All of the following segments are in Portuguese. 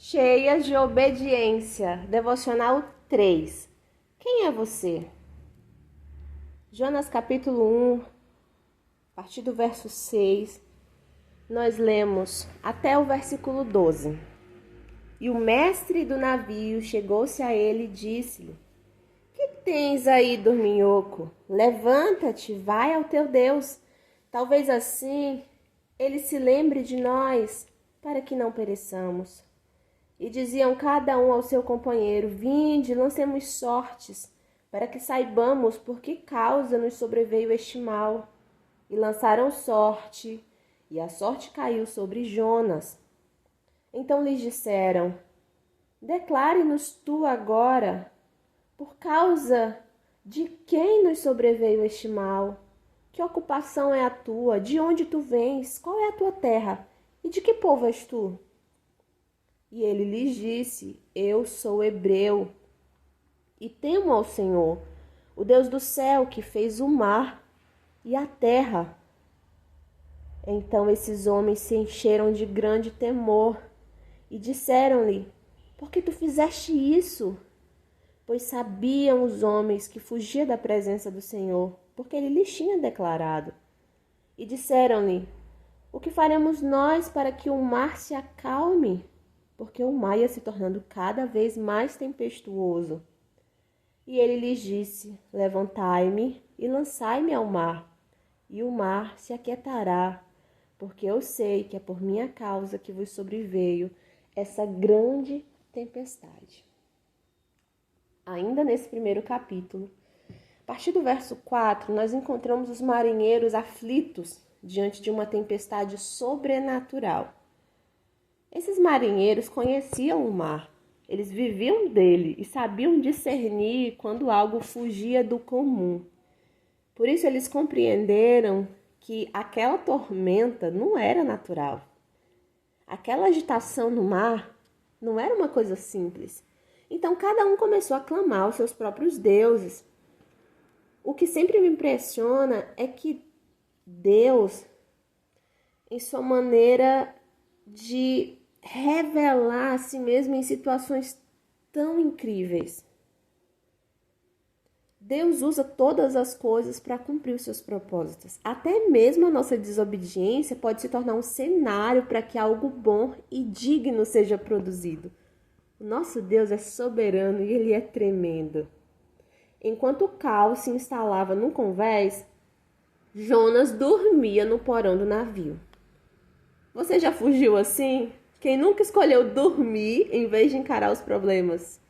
Cheias de obediência. Devocional 3. Quem é você? Jonas capítulo 1, a partir do verso 6, nós lemos até o versículo 12. E o mestre do navio chegou-se a ele e disse-lhe: Que tens aí, dorminhoco? Levanta-te, vai ao teu Deus. Talvez assim ele se lembre de nós, para que não pereçamos. E diziam cada um ao seu companheiro: Vinde, lancemos sortes, para que saibamos por que causa nos sobreveio este mal. E lançaram sorte, e a sorte caiu sobre Jonas. Então lhes disseram: Declare-nos tu agora, por causa de quem nos sobreveio este mal? Que ocupação é a tua? De onde tu vens? Qual é a tua terra? E de que povo és tu? E ele lhes disse: Eu sou hebreu e temo ao Senhor, o Deus do céu, que fez o mar e a terra. Então esses homens se encheram de grande temor e disseram-lhe: Por que tu fizeste isso? Pois sabiam os homens que fugia da presença do Senhor, porque ele lhes tinha declarado. E disseram-lhe: O que faremos nós para que o mar se acalme? Porque o mar ia se tornando cada vez mais tempestuoso. E ele lhes disse: Levantai-me e lançai-me ao mar, e o mar se aquietará, porque eu sei que é por minha causa que vos sobreveio essa grande tempestade. Ainda nesse primeiro capítulo, a partir do verso 4, nós encontramos os marinheiros aflitos diante de uma tempestade sobrenatural. Esses marinheiros conheciam o mar, eles viviam dele e sabiam discernir quando algo fugia do comum. Por isso eles compreenderam que aquela tormenta não era natural. Aquela agitação no mar não era uma coisa simples. Então cada um começou a clamar aos seus próprios deuses. O que sempre me impressiona é que Deus, em sua maneira de revelar a si mesmo em situações tão incríveis. Deus usa todas as coisas para cumprir os seus propósitos. Até mesmo a nossa desobediência pode se tornar um cenário para que algo bom e digno seja produzido. O nosso Deus é soberano e Ele é tremendo. Enquanto o caos se instalava no convés, Jonas dormia no porão do navio. Você já fugiu assim? Quem nunca escolheu dormir em vez de encarar os problemas?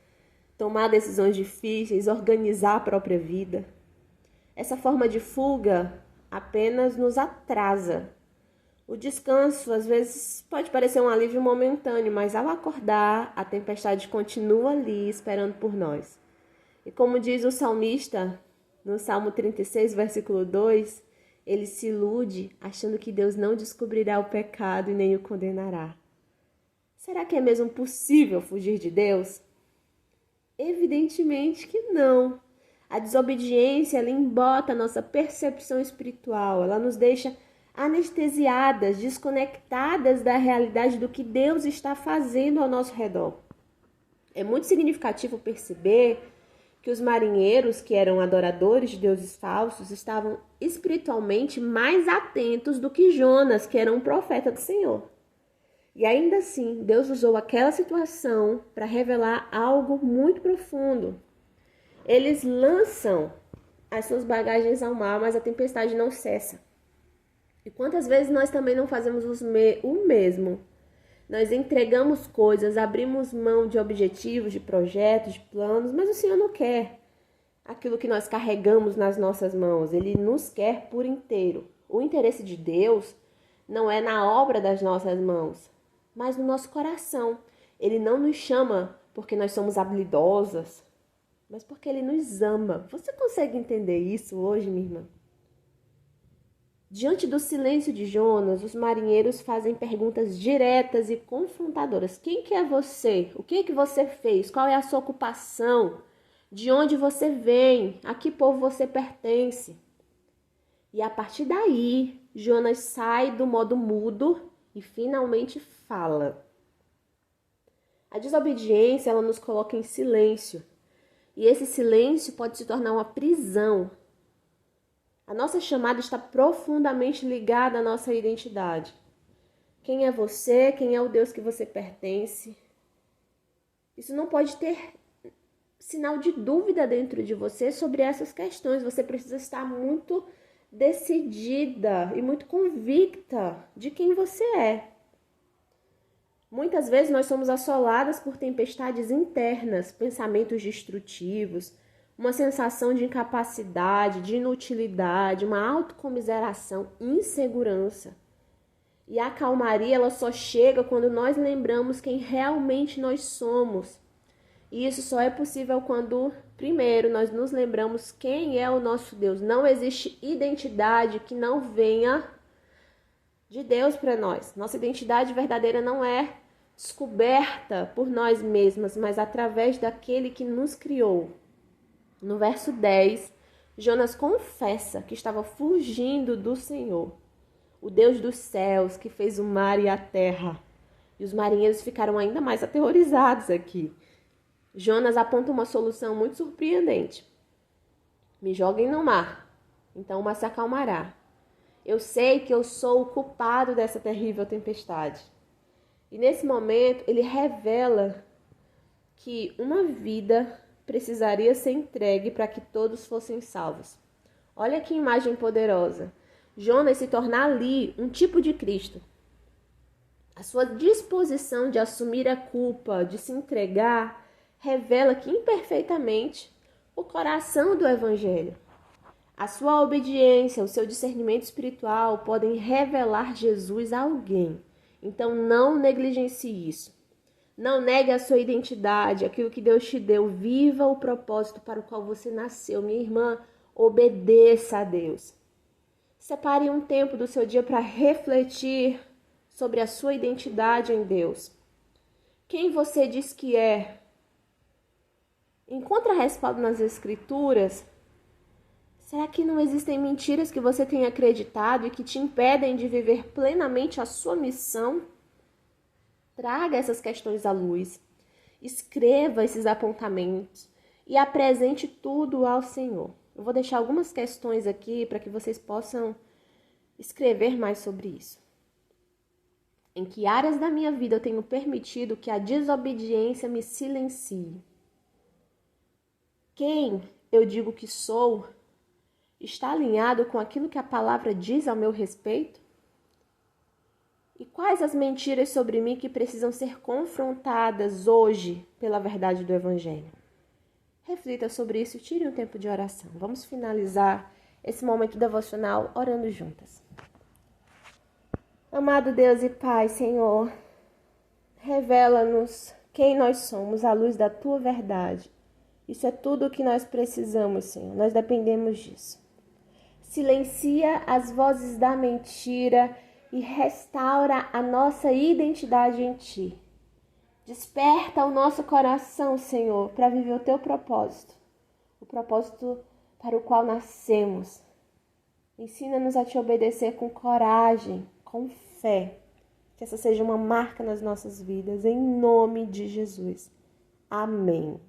Tomar decisões difíceis, organizar a própria vida. Essa forma de fuga apenas nos atrasa. O descanso, às vezes, pode parecer um alívio momentâneo, mas ao acordar, a tempestade continua ali, esperando por nós. E como diz o salmista, no Salmo 36, versículo 2, ele se ilude achando que Deus não descobrirá o pecado e nem o condenará. Será que é mesmo possível fugir de Deus? Evidentemente que não. A desobediência, ela embota a nossa percepção espiritual, ela nos deixa anestesiadas, desconectadas da realidade do que Deus está fazendo ao nosso redor. É muito significativo perceber que os marinheiros, que eram adoradores de deuses falsos, estavam espiritualmente mais atentos do que Jonas, que era um profeta do Senhor. E ainda assim, Deus usou aquela situação para revelar algo muito profundo. Eles lançam as suas bagagens ao mar, mas a tempestade não cessa. E quantas vezes nós também não fazemos o mesmo? Nós entregamos coisas, abrimos mão de objetivos, de projetos, de planos, mas o Senhor não quer aquilo que nós carregamos nas nossas mãos. Ele nos quer por inteiro. O interesse de Deus não é na obra das nossas mãos, mas no nosso coração. Ele não nos chama porque nós somos habilidosas, mas porque Ele nos ama. Você consegue entender isso hoje, minha irmã? Diante do silêncio de Jonas, os marinheiros fazem perguntas diretas e confrontadoras. Quem que é você? O que você fez? Qual é a sua ocupação? De onde você vem? A que povo você pertence? E a partir daí, Jonas sai do modo mudo e finalmente fala. A desobediência, ela nos coloca em silêncio. E esse silêncio pode se tornar uma prisão. A nossa chamada está profundamente ligada à nossa identidade. Quem é você? Quem é o Deus que você pertence? Isso não pode ter sinal de dúvida dentro de você sobre essas questões. Você precisa estar muito decidida e muito convicta de quem você é. Muitas vezes nós somos assoladas por tempestades internas, pensamentos destrutivos, uma sensação de incapacidade, de inutilidade, uma autocomiseração, insegurança. E a calmaria, ela só chega quando nós lembramos quem realmente nós somos. E isso só é possível quando, primeiro, nós nos lembramos quem é o nosso Deus. Não existe identidade que não venha de Deus para nós. Nossa identidade verdadeira não é descoberta por nós mesmas, mas através daquele que nos criou. No verso 10, Jonas confessa que estava fugindo do Senhor, o Deus dos céus, que fez o mar e a terra. E os marinheiros ficaram ainda mais aterrorizados aqui. Jonas aponta uma solução muito surpreendente. Me joguem no mar, então o mar se acalmará. Eu sei que eu sou o culpado dessa terrível tempestade. E nesse momento ele revela que uma vida precisaria ser entregue para que todos fossem salvos. Olha que imagem poderosa. Jonas se torna ali um tipo de Cristo. A sua disposição de assumir a culpa, de se entregar, revela que imperfeitamente o coração do Evangelho. A sua obediência, o seu discernimento espiritual podem revelar Jesus a alguém. Então não negligencie isso. Não negue a sua identidade, aquilo que Deus te deu. Viva o propósito para o qual você nasceu. Minha irmã, obedeça a Deus. Separe um tempo do seu dia para refletir sobre a sua identidade em Deus. Quem você diz que é? Encontra respaldo nas Escrituras? Será que não existem mentiras que você tem acreditado e que te impedem de viver plenamente a sua missão? Traga essas questões à luz. Escreva esses apontamentos e apresente tudo ao Senhor. Eu vou deixar algumas questões aqui para que vocês possam escrever mais sobre isso. Em que áreas da minha vida eu tenho permitido que a desobediência me silencie? Quem eu digo que sou está alinhado com aquilo que a palavra diz ao meu respeito? E quais as mentiras sobre mim que precisam ser confrontadas hoje pela verdade do Evangelho? Reflita sobre isso e tire um tempo de oração. Vamos finalizar esse momento devocional orando juntas. Amado Deus e Pai, Senhor, revela-nos quem nós somos à luz da Tua verdade. Isso é tudo o que nós precisamos, Senhor. Nós dependemos disso. Silencia as vozes da mentira e restaura a nossa identidade em Ti. Desperta o nosso coração, Senhor, para viver o Teu propósito. O propósito para o qual nascemos. Ensina-nos a Te obedecer com coragem, com fé. Que essa seja uma marca nas nossas vidas, em nome de Jesus. Amém.